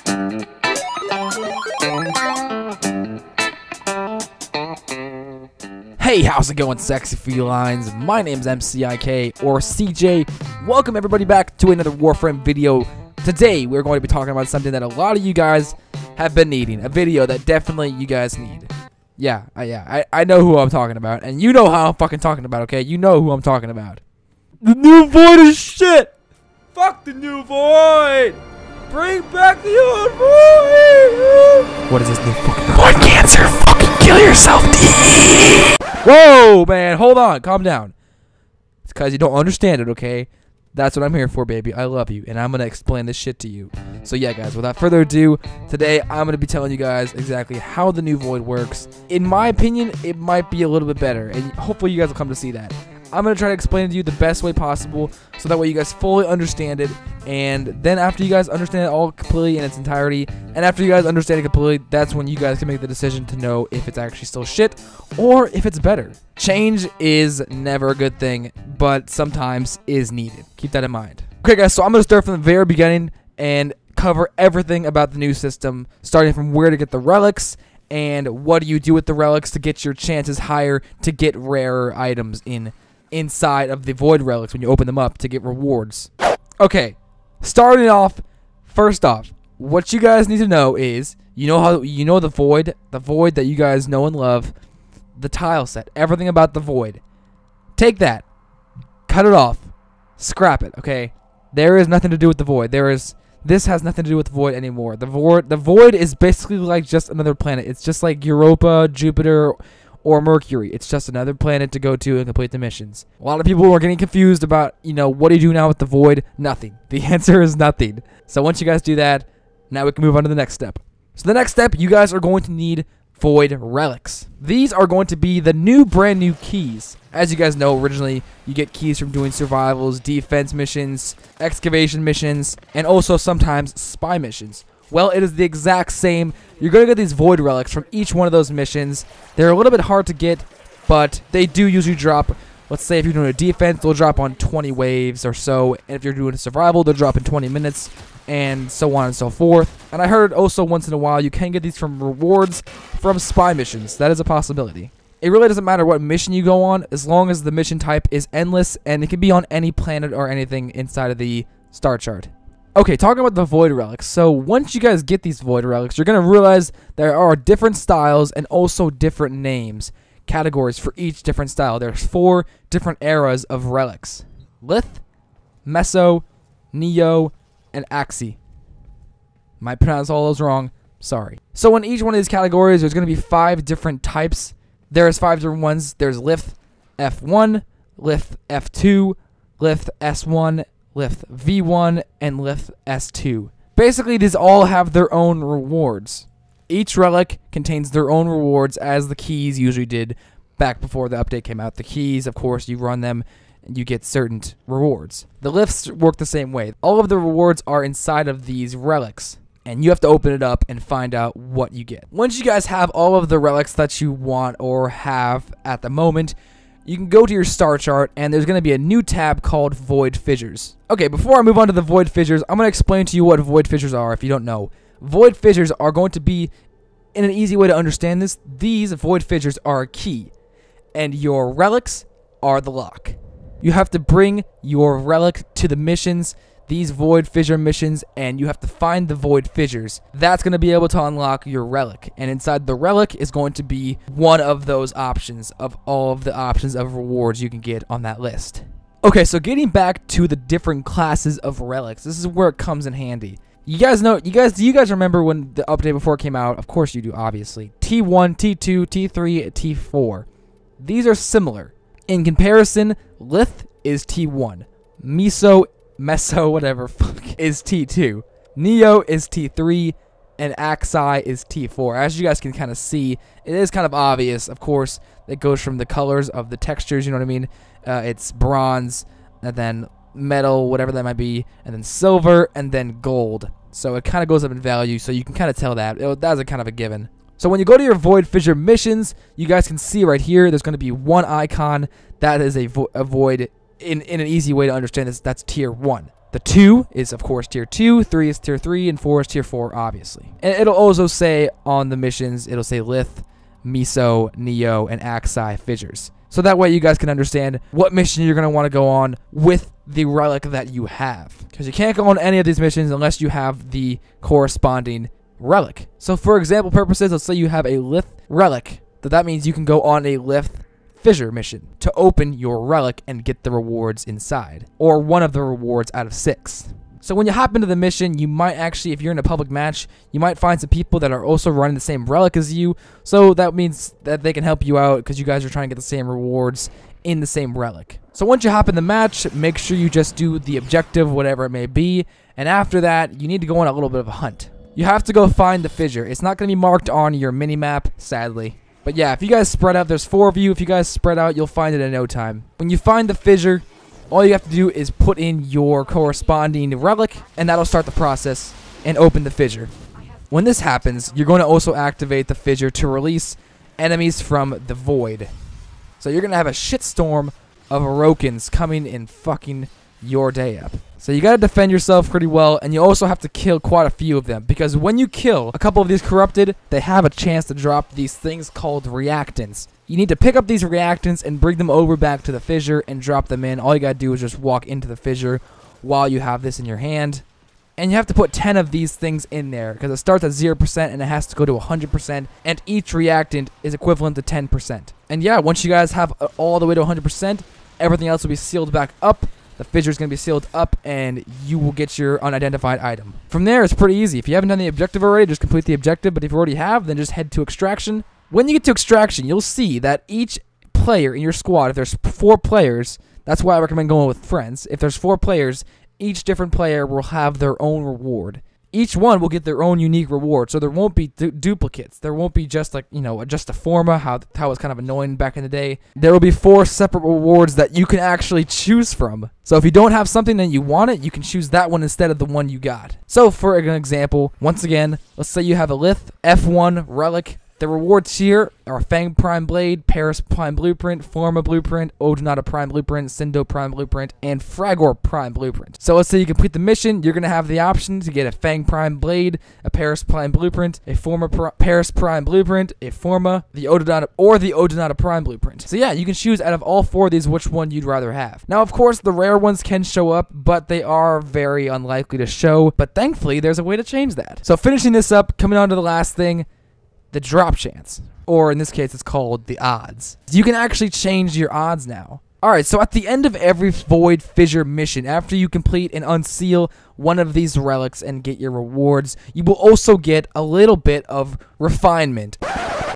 Hey, how's it going, sexy felines? My name's MCIK, or CJ. Welcome everybody back to another Warframe video. Today, we're going to be talking about something that a lot of you guys have been needing. A video that definitely you guys need. Yeah, I know who I'm talking about, and you know how I'm fucking talking about, okay? You know who I'm talking about. The new void is shit! Fuck the new void! Bring back the old void! What is this new fucking void cancer? Fucking kill yourself, D! Whoa, man, hold on, calm down. It's because you don't understand it, okay? That's what I'm here for, baby. I love you, and I'm going to explain this shit to you. So yeah, guys, without further ado, today I'm going to be telling you guys exactly how the new void works. In my opinion, it might be a little bit better, and hopefully you guys will come to see that. I'm going to try to explain it to you the best way possible, so that way you guys fully understand it, and then after you guys understand it all completely in its entirety, and after you guys understand it completely, that's when you guys can make the decision to know if it's actually still shit, or if it's better. Change is never a good thing, but sometimes is needed. Keep that in mind. Okay, guys, so I'm going to start from the very beginning, and cover everything about the new system, starting from where to get the relics, and what do you do with the relics to get your chances higher to get rarer items inside of the void relics when you open them up to get rewards. Okay, starting off, first off, what you guys need to know is, you know the void that you guys know and love, the tile set, everything about the void. Take that, cut it off, scrap it, okay? There is nothing to do with the void. This has nothing to do with the void anymore. The void is basically like just another planet. It's just like Europa, Jupiter, or Mercury. It's just another planet to go to and complete the missions. A lot of people are getting confused about, what do you do now with the void? Nothing. The answer is nothing. So once you guys do that, now we can move on to the next step. So the next step, you guys are going to need void relics. These are going to be the brand new keys. As you guys know, originally you get keys from doing survivals, defense missions, excavation missions, and also sometimes spy missions. Well, it is the exact same. You're going to get these void relics from each one of those missions. They're a little bit hard to get, but they do usually drop. Let's say if you're doing a defense, they'll drop on 20 waves or so. And if you're doing a survival, they'll drop in 20 minutes, and so on and so forth. And I heard also once in a while you can get these from rewards from spy missions. That is a possibility. It really doesn't matter what mission you go on, as long as the mission type is endless, and it can be on any planet or anything inside of the star chart. Okay, talking about the void relics. So once you guys get these void relics, you're going to realize there are different styles and also different names, categories for each different style. There's 4 different eras of relics: Lith, Meso, Neo, and Axi. Might pronounce all those wrong. Sorry. So in each one of these categories, there's going to be 5 different types. There's 5 different ones. There's Lith F1, Lith F2, Lith S1, Lith V1, and Lith S2. Basically, these all have their own rewards. Each relic contains their own rewards, as the keys usually did back before the update came out. The keys, of course, you run them and you get certain rewards. The lifts work the same way. All of the rewards are inside of these relics, and you have to open it up and find out what you get. Once you guys have all of the relics that you want or have at the moment, you can go to your star chart, and there's going to be a new tab called Void Fissures. Okay, before I move on to the Void Fissures, I'm going to explain to you what Void Fissures are if you don't know. Void Fissures are going to be, in an easy way to understand this, these Void Fissures are a key, and your relics are the lock. You have to bring your relic to the missions, these Void Fissure missions, and you have to find the Void Fissures. That's going to be able to unlock your relic, and inside the relic is going to be one of those options of all of the options of rewards you can get on that list. Okay, so getting back to the different classes of relics, this is where it comes in handy. Do you guys remember when the update before it came out? Of course you do, obviously. T1, T2, T3, T4. These are similar. In comparison, Lith is T1. Meso, whatever, is T2. Neo is T3, and Axi is T4. As you guys can kind of see, it is kind of obvious, of course. It goes from the colors of the textures, you know what I mean? It's bronze, and then metal, whatever that might be, and then silver, and then gold. So it kind of goes up in value, so you can kind of tell that. That's a kind of a given. So when you go to your Void Fissure missions, you guys can see right here, there's going to be one icon. That is a void. In an easy way to understand this, that's tier 1. The 2 is, of course, tier 2, 3 is tier 3, and 4 is tier 4, obviously. And it'll also say on the missions, it'll say Lith, Miso, Neo, and Axai Fissures. So that way you guys can understand what mission you're going to want to go on with the relic that you have. Because you can't go on any of these missions unless you have the corresponding relic. So for example purposes, let's say you have a Lith relic. That means you can go on a Lith Fissure mission to open your relic and get the rewards inside, or one of the rewards out of 6. So when you hop into the mission, you might actually, if you're in a public match, you might find some people that are also running the same relic as you, so that means that they can help you out because you guys are trying to get the same rewards in the same relic. So once you hop in the match, make sure you just do the objective, whatever it may be, and after that, you need to go on a little bit of a hunt. You have to go find the fissure. It's not going to be marked on your mini-map, sadly. But yeah, if you guys spread out, there's 4 of you. If you guys spread out, you'll find it in no time. When you find the fissure, all you have to do is put in your corresponding relic, and that'll start the process and open the fissure. When this happens, you're going to also activate the fissure to release enemies from the void. So you're going to have a shitstorm of Orokans coming and fucking your day up. So you gotta defend yourself pretty well, and you also have to kill quite a few of them, because when you kill a couple of these corrupted, they have a chance to drop these things called reactants. You need to pick up these reactants and bring them over back to the fissure and drop them in. All you gotta do is just walk into the fissure while you have this in your hand. And you have to put 10 of these things in there, because it starts at 0% and it has to go to 100%, and each reactant is equivalent to 10%. And yeah, once you guys have all the way to 100%, everything else will be sealed back up. The fissure is going to be sealed up, and you will get your unidentified item. From there, it's pretty easy. If you haven't done the objective already, just complete the objective. But if you already have, then just head to extraction. When you get to extraction, you'll see that each player in your squad, if there's 4 players, that's why I recommend going with friends. If there's 4 players, each different player will have their own reward. Each one will get their own unique reward, so there won't be duplicates. There won't be just like, you know, just a forma, how it was kind of annoying back in the day. There will be 4 separate rewards that you can actually choose from. So if you don't have something and you want it, you can choose that one instead of the one you got. So for an example, once again, let's say you have a Lith F1 relic. The rewards here are Fang Prime Blade, Paris Prime Blueprint, Forma Blueprint, Odonata Prime Blueprint, Sindo Prime Blueprint, and Fragor Prime Blueprint. So let's say you complete the mission, you're going to have the option to get a Fang Prime Blade, a Paris Prime Blueprint, a Paris Prime Blueprint, a Forma, the Odonata Prime Blueprint. So yeah, you can choose out of all 4 of these which one you'd rather have. Now of course the rare ones can show up, but they are very unlikely to show, but thankfully there's a way to change that. So finishing this up, coming on to the last thing, the drop chance, or in this case it's called the odds. You can actually change your odds now. Alright, so at the end of every Void Fissure mission, after you complete and unseal one of these relics and get your rewards, you will also get a little bit of refinement.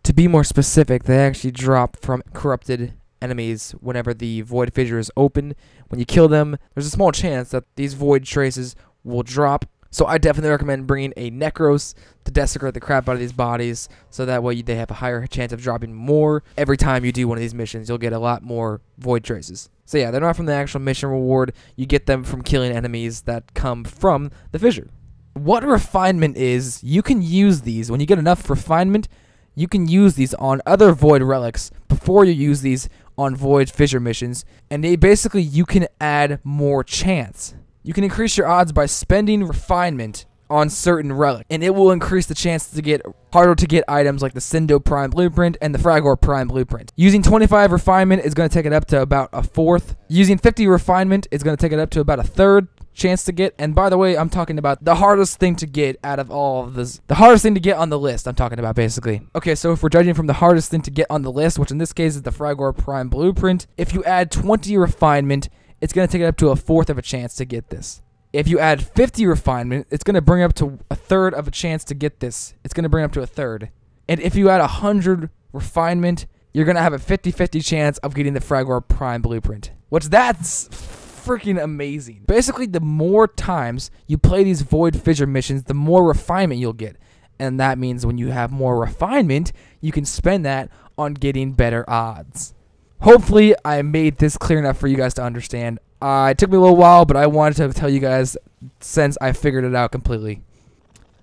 To be more specific, they actually drop from corrupted enemies whenever the Void Fissure is open. When you kill them, there's a small chance that these Void traces will drop. So I definitely recommend bringing a Necros to desecrate the crap out of these bodies, so that way they have a higher chance of dropping more. Every time you do one of these missions, you'll get a lot more Void traces. So yeah, they're not from the actual mission reward. You get them from killing enemies that come from the fissure. What refinement is, you can use these. When you get enough refinement, you can use these on other Void relics before you use these on Void Fissure missions. And basically, you can add more chance. You can increase your odds by spending refinement on certain relics, and it will increase the chance to get harder to get items like the Sindo Prime Blueprint and the Fragor Prime Blueprint. Using 25 refinement is going to take it up to about a 4th. Using 50 refinement is going to take it up to about a 3rd chance to get. And by the way, I'm talking about the hardest thing to get out of all of this. The hardest thing to get on the list, I'm talking about basically. Okay, so if we're judging from the hardest thing to get on the list, which in this case is the Fragor Prime Blueprint, if you add 20 refinement, it's going to take it up to a 4th of a chance to get this. If you add 50 refinement, it's going to bring up to a 3rd of a chance to get this. It's going to bring up to a 3rd. And if you add 100 refinement, you're going to have a 50-50 chance of getting the Fragor Prime Blueprint. That's freaking amazing. Basically, the more times you play these Void Fissure missions, the more refinement you'll get. And that means when you have more refinement, you can spend that on getting better odds. Hopefully, I made this clear enough for you guys to understand. It took me a little while, but I wanted to tell you guys since I figured it out completely.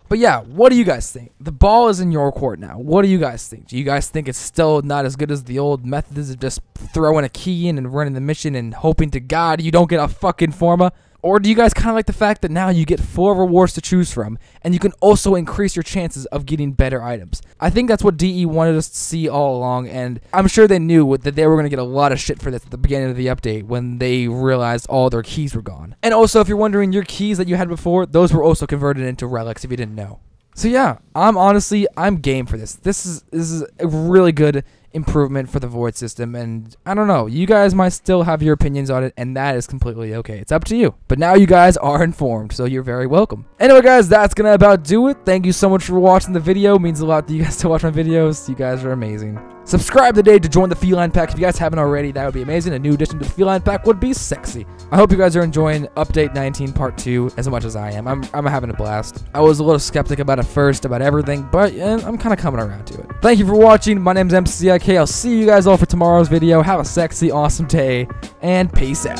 But yeah, what do you guys think? The ball is in your court now. What do you guys think? Do you guys think it's still not as good as the old methods of just throwing a key in and running the mission and hoping to God you don't get a fucking Forma? Or do you guys kind of like the fact that now you get 4 rewards to choose from, and you can also increase your chances of getting better items? I think that's what DE wanted us to see all along, and I'm sure they knew that they were going to get a lot of shit for this at the beginning of the update when they realized all their keys were gone. And also, if you're wondering, your keys that you had before, those were also converted into relics if you didn't know. So yeah, I'm game for this. This is a really good improvement for the void system, and I don't know, you guys might still have your opinions on it, and that is completely okay. It's up to you. But now you guys are informed, so you're very welcome. Anyway guys, that's gonna about do it. Thank you so much for watching the video. It means a lot that you guys to watch my videos. You guys are amazing. Subscribe today to join the Feline pack if you guys haven't already. That would be amazing. A new addition to the Feline pack would be sexy. I hope you guys are enjoying Update 19 Part 2 as much as I am. I'm having a blast. I was a little skeptic about it first, about everything, but I'm kind of coming around to it. Thank you for watching. My name's MCIK. I'll see you guys all for tomorrow's video. Have a sexy, awesome day, and peace out.